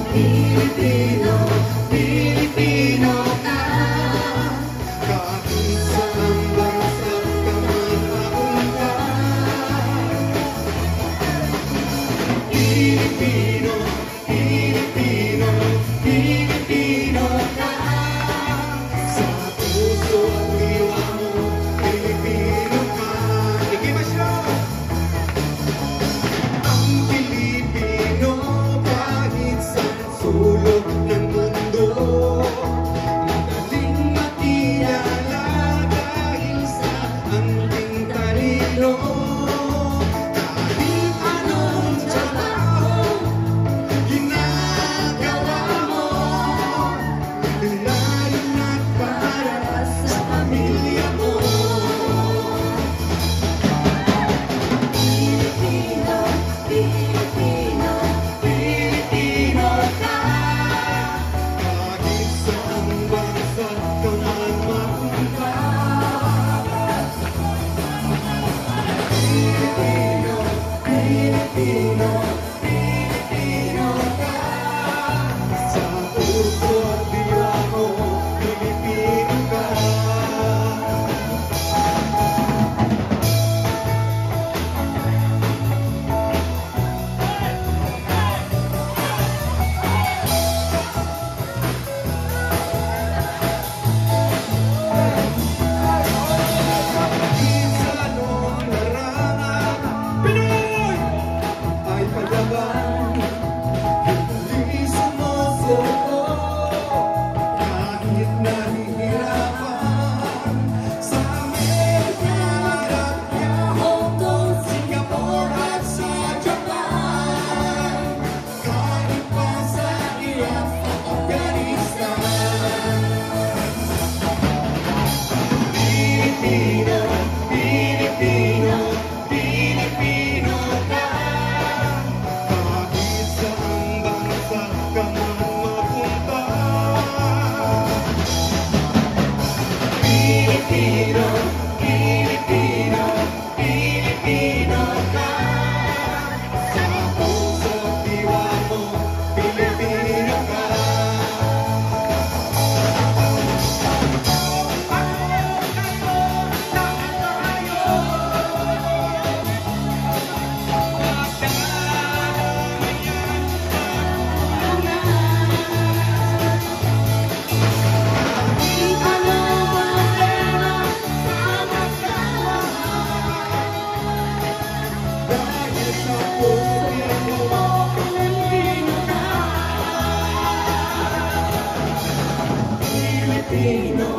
Pilipino, Pilipino ka. Kahit saan bansa ka man mapunta. Pilipino, Pilipino, Pilipino ka. Sa puso at diwa mo, Pilipino ka. Ikimasyon! Ang Pilipino kahit sa sulok ng mundo, madaling makilala dahil sa anting talino. Kahit anong trabaho ginagawa mo, layo na't para sa pamilya mo. Pilipino, Pilipino, Pilipino ka. Kahit saan bansa ka man mapunta. Pilipino, Pilipino, Pilipino ka. Sa puso at diwa mo, Pilipino ka. Minsan noong larangan, Pinoy ay palaban. Hindi sumusuko kahit nahihirapan. Sa Amerika at Hong Kong, Singapore at sa Japan. Kahit pa sa Iraq at Afghanistan. Pilipino, Pilipino, Pilipino ka. Kahit saan bansa ka man mapunta. Pilipino, Pilipino, Pilipino ka. Sa puso at diwa mo, Pilipino ka. Dahil sa puso mo, Pilipino ka. Pilipino,